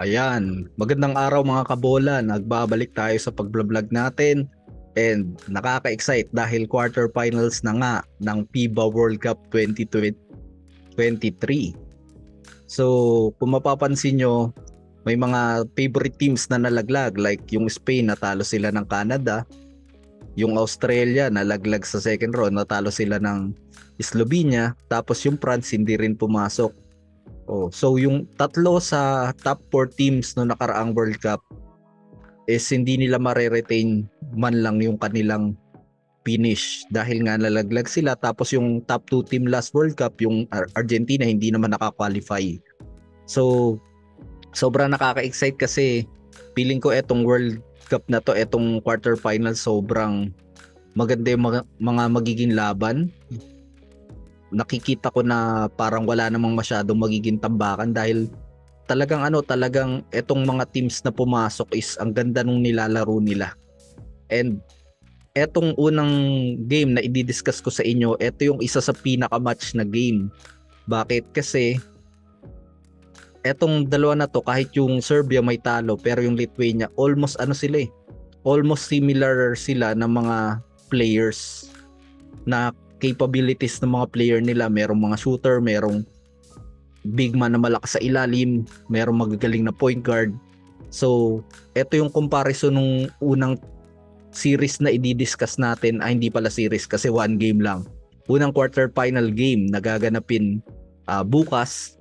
Ayan, magandang araw mga kabola. Nagbabalik tayo sa pagbablog natin and nakaka-excite dahil quarterfinals na nga ng FIBA World Cup 2023. So, kung mapapansin nyo, may mga favorite teams na nalaglag like yung Spain natalo sila ng Canada, yung Australia nalaglag sa second round, natalo sila ng Slovenia, tapos yung France hindi rin pumasok. Oh, so yung tatlo sa top 4 teams no nakaraang World Cup is hindi nila mare-retain man lang yung kanilang finish dahil nga nalaglag sila, tapos yung top 2 team last World Cup yung Argentina hindi naman naka-qualify. So sobrang nakaka-excite kasi feeling ko etong World Cup na to, etong quarterfinal, sobrang maganda yung mga magiging laban. Nakikita ko na parang wala namang masyadong magiging tambakan dahil talagang etong mga teams na pumasok is ang ganda nung nilalaro nila. And etong unang game na i-discuss ko sa inyo, eto yung isa sa pinaka-match na game. Bakit? Kasi etong dalawa na to, kahit yung Serbia may talo pero yung Lithuania almost ano sila almost similar sila ng mga players, na capabilities ng mga player nila. Merong mga shooter, merong big man na malakas sa ilalim, merong magagaling na point guard. So, ito yung comparison nung unang series na i-discuss natin. Hindi pala series kasi one game lang. Unang quarterfinal game na gaganapin bukas.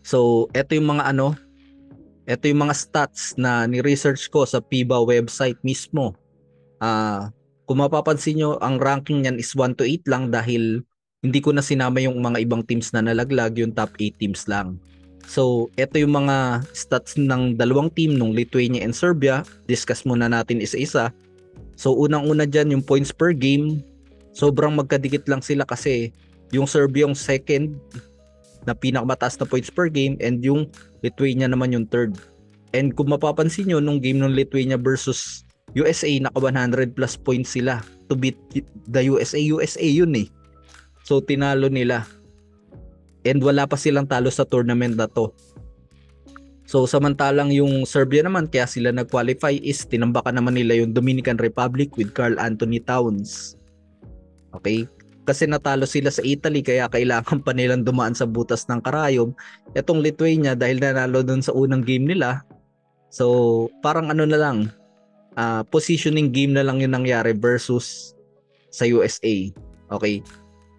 So, ito yung mga stats na ni-research ko sa FIBA website mismo. Kung mapapansin nyo, ang ranking niyan is 1 to 8 lang dahil hindi ko na sinama yung mga ibang teams na nalaglag, yung top 8 teams lang. So, ito yung mga stats ng dalawang team, ng Lithuania and Serbia. Discuss muna natin isa-isa. So, unang-una dyan, yung points per game. Sobrang magkadikit lang sila kasi yung Serbia yung second na pinakamataas na points per game and yung Lithuania naman yung third. And kung mapapansin nyo, nung game ng Lithuania versus USA, naka 100 plus points sila to beat the USA. USA yun eh. So tinalo nila. And wala pa silang talo sa tournament na to. So samantalang yung Serbia naman, kaya sila nag-qualify, is tinambakan naman nila yung Dominican Republic with Karl Anthony Towns. Okay? Kasi natalo sila sa Italy kaya kailangan pa nilang dumaan sa butas ng karayom. Etong Lithuania, dahil nanalo dun sa unang game nila, so parang ano na lang, positioning game na lang yung nangyari versus sa USA. Okay?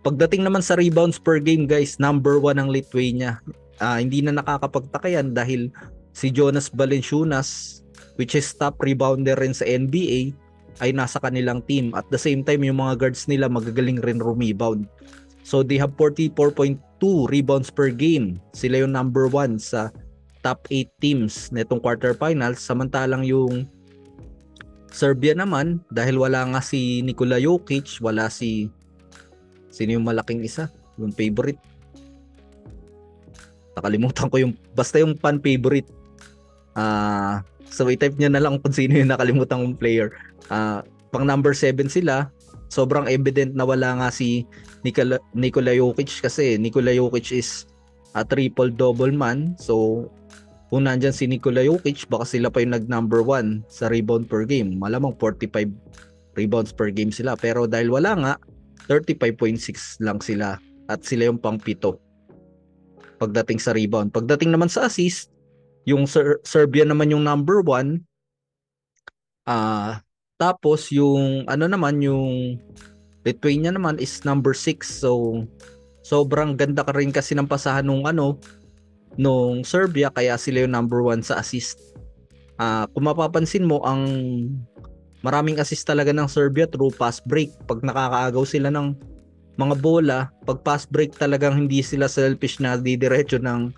Pagdating naman sa rebounds per game, guys, number 1 ang Lithuania. Hindi na nakakapagtaka yan dahil si Jonas Valanciunas, which is top rebounder rin sa NBA, ay nasa kanilang team. At the same time, yung mga guards nila magagaling rin rebound. So they have 44.2 rebounds per game. Sila yung number 1 sa top 8 teams netong quarterfinals. Samantalang yung Serbia naman, dahil wala nga si Nikola Jokic, wala sino yung malaking isa, yung favorite, nakalimutan ko yung, basta yung fan favorite. So i-type nyo na lang kung sino yung nakalimutan kong player. Pang number 7 sila. Sobrang evident na wala nga si Nikola Jokic kasi Nikola Jokic is a triple-double man. So kung nandyan si Nikola Jokic, baka sila pa yung nag-number 1 sa rebound per game. Malamang 45 rebounds per game sila. Pero dahil wala nga, 35.6 lang sila. At sila yung pang-pito pagdating sa rebound. Pagdating naman sa assist, yung Serbia naman yung number 1. Tapos yung yung Lithuania naman is number 6. So sobrang ganda ka rin kasi ng pasahan nung Serbia, kaya sila yung number 1 sa assist. Kung mapapansin mo, ang maraming assist talaga ng Serbia through pass break. Pag nakakaagaw sila ng mga bola, pag pass break talagang hindi sila selfish na didiretso ng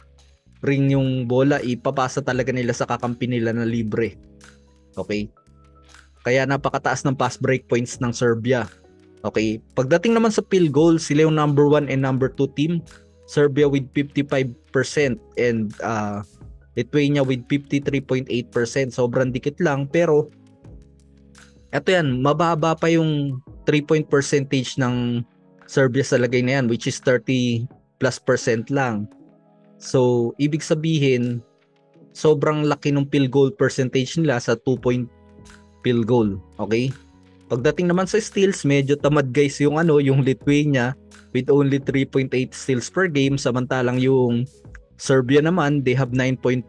ring yung bola, ipapasa talaga nila sa kakampi nila na libre. Okay? Kaya napakataas ng pass break points ng Serbia. Okay? Pagdating naman sa field goal, sila yung number 1 and number 2 team. Serbia with 55% and Lithuania with 53.8%. Sobrang dikit lang, pero eto yan, mababa pa yung 3-point percentage ng Serbia sa lagay na yan, which is 30+% lang. So ibig sabihin, sobrang laki ng field goal percentage nila sa 2-point field goal. Okay? Pagdating naman sa steals, medyo tamad guys yung yung Lithuania with only 3.8 steals per game, samantalang yung Serbia naman, they have 9.4.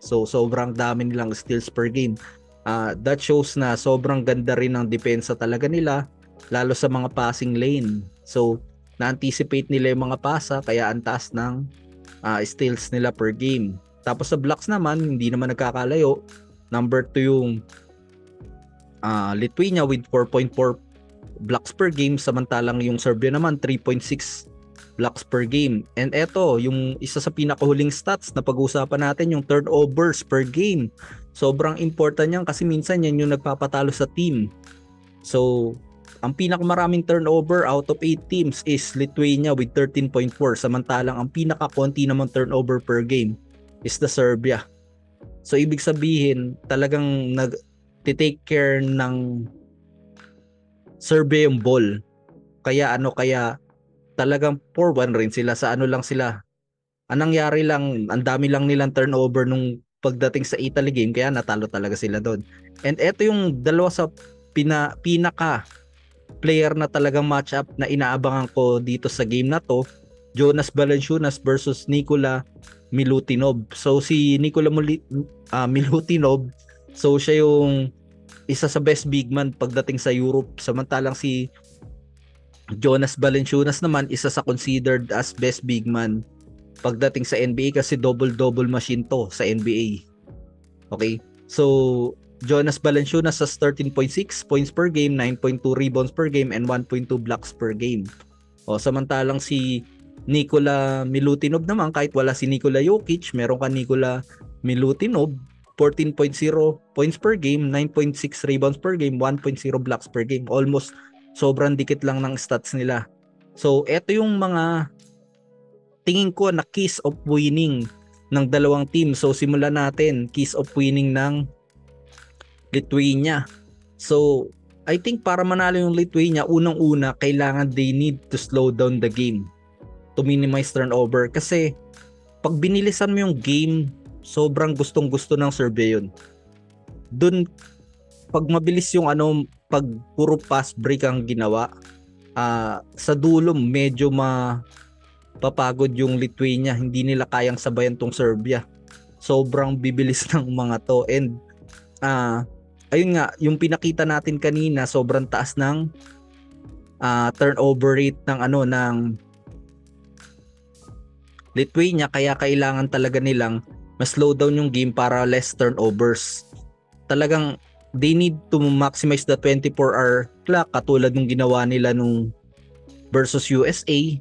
So sobrang dami nilang steals per game. That shows na sobrang ganda rin ng depensa talaga nila, lalo sa mga passing lane. So na-anticipate nila yung mga pasa, kaya ang taas ng steals nila per game. Tapos sa blocks naman, hindi naman nagkakalayo. Number 2 yung Lithuania with 4.4 blocks per game, samantalang yung Serbia naman 3.6 blocks per game. And eto, yung isa sa pinakahuling stats na pag-uusapan natin, yung turnovers per game. Sobrang important yan kasi minsan yan yung nagpapatalo sa team. So, ang pinakamaraming turnover out of 8 teams is Lithuania with 13.4, samantalang ang pinakakonti naman turnover per game is the Serbia. So, ibig sabihin, talagang nag-take care ng Serbia yung ball. Kaya talagang 4-1 rin sila sa lang sila. Ang nangyari lang, ang dami lang nilang turnover nung pagdating sa Italy game, kaya natalo talaga sila doon. And eto yung dalawa sa pinaka player na talagang matchup na inaabangan ko dito sa game na to, Jonas Valanciunas versus Nikola Milutinov. So si Nikola Milutinov, so siya yung isa sa best big man pagdating sa Europe, samantalang si Jonas Valanciunas naman isa sa considered as best big man pagdating sa NBA kasi double-double machine to sa NBA. Okay? So Jonas Valanciunas has 13.6 points per game, 9.2 rebounds per game, and 1.2 blocks per game. Samantalang si Nikola Milutinov naman, kahit wala si Nikola Jokic, meron ka Nikola Milutinov, 14.0 points per game, 9.6 rebounds per game, 1.0 blocks per game. Almost sobrang dikit lang ng stats nila. So, eto yung mga tingin ko na keys of winning ng dalawang team. So, simulan natin. Keys of winning ng Lithuania. So, I think para manalo yung Lithuania, unang-una, kailangan they need to slow down the game to minimize turnover. Kasi, pag binilisan mo yung game, sobrang gustong-gusto ng Serbia yun. Dun, pag mabilis yung pag puro pass break ang ginawa, sa dulo medyo mapapagod yung Lithuania. Hindi nila kayang sabayan tong Serbia. Sobrang bibilis ng mga to. And ayun nga, yung pinakita natin kanina, sobrang taas ng turnover rate ng Lithuania, kaya kailangan talaga nilang mas-slow down yung game para less turnovers. Talagang they need to maximize the 24-hour clock katulad ng ginawa nila nung versus USA.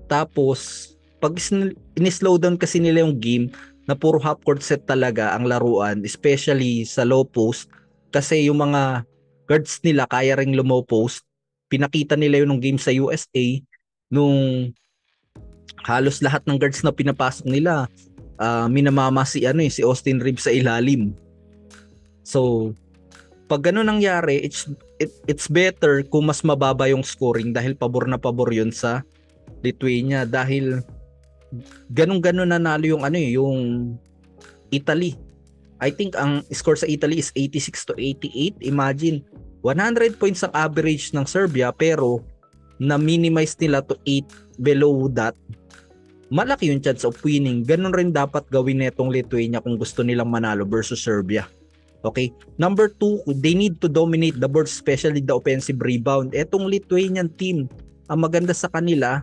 Tapos pag in-slow down kasi nila yung game na puro half court set talaga ang laruan, especially sa low post, kasi yung mga guards nila kaya ring low post. Pinakita nila yun ng game sa USA nung halos lahat ng guards na pinapasok nila minamama si Austin Reeves sa ilalim. So pag gano'n nangyari, it's better kung mas mababa yung scoring dahil pabor na pabor yun sa Lithuania, dahil ganun-ganun nanalo yung yung Italy. I think ang score sa Italy is 86-88. Imagine 100 points ang average ng Serbia, pero na-minimize nila to 8 below that. Malaki yung chance of winning. Ganun rin dapat gawin netong Lithuania kung gusto nilang manalo versus Serbia. Okay? Number 2, they need to dominate the board, especially the offensive rebound. Etong Lithuanian team, ang maganda sa kanila,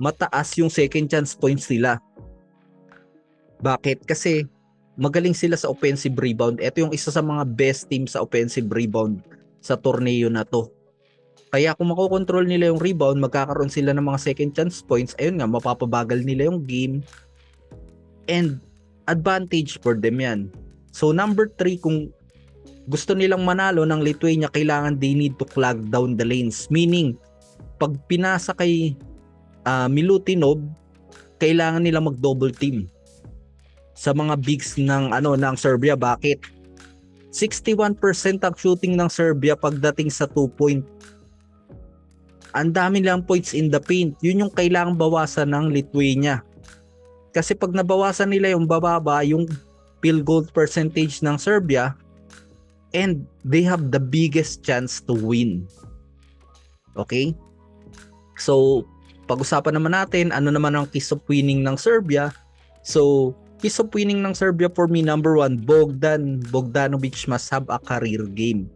mataas yung second chance points nila. Bakit? Kasi magaling sila sa offensive rebound. Ito yung isa sa mga best team sa offensive rebound sa torneo na to. Kaya kung makokontrol nila yung rebound, magkakaroon sila ng mga second chance points. Ayun nga, mapapabagal nila yung game. And advantage for them yan. So number 3, kung gusto nilang manalo ng Lithuania, kailangan they need to clog down the lanes. Meaning, pag pinasa kay Milutinov, kailangan nila mag-double team sa mga bigs ng Serbia. Bakit? 61% ang shooting ng Serbia pagdating sa 2-point. Ang dami lang points in the paint. Yun yung kailangang bawasan ng Lithuania. Kasi pag nabawasan nila yung bababa, yung field goal percentage ng Serbia, and they have the biggest chance to win. Okay? So, pag-usapan naman natin ano naman ang keys of winning ng Serbia. So, keys of winning ng Serbia for me, number 1, Bogdanovic must have a career game.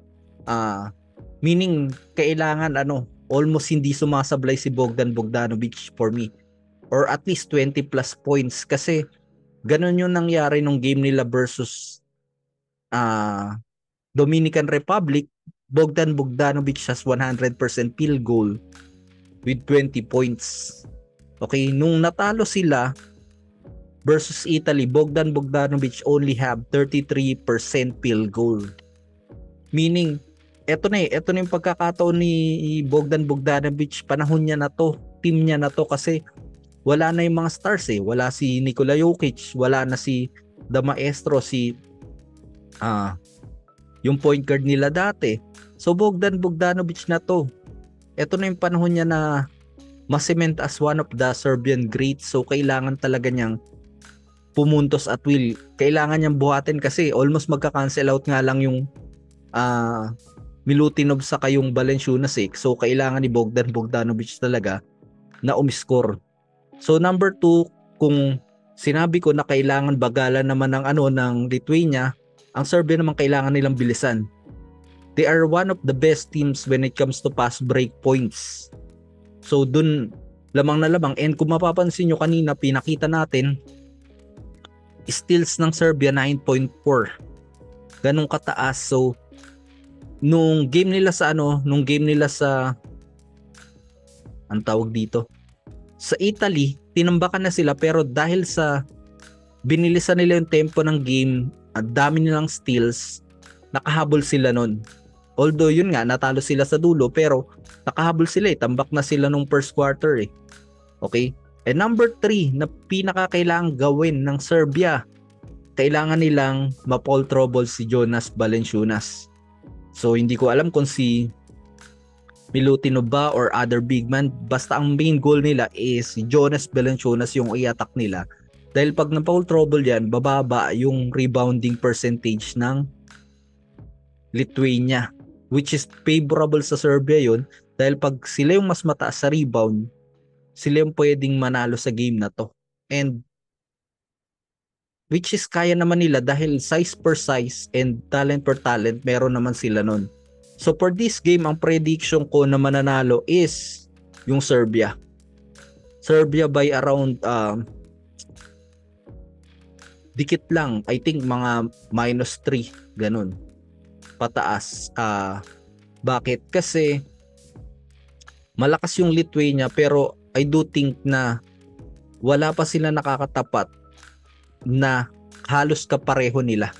Meaning, kailangan almost hindi sumasablay si Bogdanovic for me. Or at least 20 plus points. Kasi, ganun yung nangyari nung game nila versus Dominican Republic. Bogdanovic has 100% field goal with 20 points. Okay, nung natalo sila versus Italy, Bogdanovic only have 33% field goal. Meaning, eto na yung pagkakataon ni Bogdanovic, panahon niya na to, team niya na to, kasi wala na yung mga stars wala si Nikola Jokic, wala na si The Maestro, si yung point guard nila dati. So Bogdanovic na to. Ito na yung panahon niya na ma-cement as one of the Serbian greats. So kailangan talaga niyang pumuntos at will. Kailangan niyang buhatin kasi almost magka-cancel out nga lang yung Milutinov sa kayong Valanciunas So kailangan ni Bogdanovic talaga na umiscore. So number 2, kung sinabi ko na kailangan bagalan naman ng Lithuania, ang Serbia naman kailangan nilang bilisan. They are one of the best teams when it comes to pass break points. So dun lamang na lamang, and kung mapapansin nyo kanina, pinakita natin steals ng Serbia 9.4. Ganun kataas. So nung game nila sa ang tawag dito, sa Italy, tinambakan na sila, pero dahil sa binilisan nila yung tempo ng game at dami nilang steals, nakahabol sila nun. Although yun nga, natalo sila sa dulo, pero nakahabol sila tambak na sila nung first quarter Okay? And number 3 na pinakakailangan gawin ng Serbia, kailangan nilang ma-foul trouble si Jonas Valanciunas. So hindi ko alam kung si Milutinov ba or other big man, basta ang main goal nila is si Jonas Valanciunas yung i-attack nila. Dahil pag na-foul trouble yan, bababa yung rebounding percentage ng Lithuania, which is favorable sa Serbia yun, dahil pag sila yung mas mataas sa rebound, sila yung pwedeng manalo sa game na to. And which is kaya naman nila dahil size per size and talent per talent, meron naman sila nun. So for this game, ang prediction ko na mananalo is yung Serbia. Serbia by around dikit lang, I think mga -3, ganun pataas. Bakit? Kasi malakas yung Lithuania, pero I do think na wala pa sila nakakatapat na halos kapareho nila.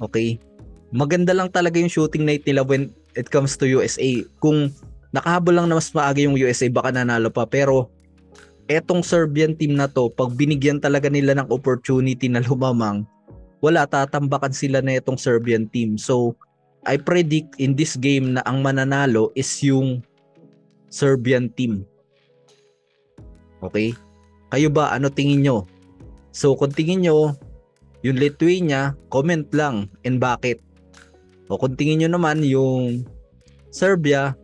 Okay? Maganda lang talaga yung shooting night nila when it comes to USA. Kung nakahabol lang na mas maaga yung USA, baka nanalo pa. Pero etong Serbian team na to, pag binigyan talaga nila ng opportunity na lumamang, wala, tatambakan sila na itong Serbian team. So I predict in this game na ang mananalo is yung Serbian team. Okay? Kayo ba, ano tingin nyo? So kung tingin nyo yung Lithuania, comment lang and bakit. O kung tingin nyo naman yung Serbia,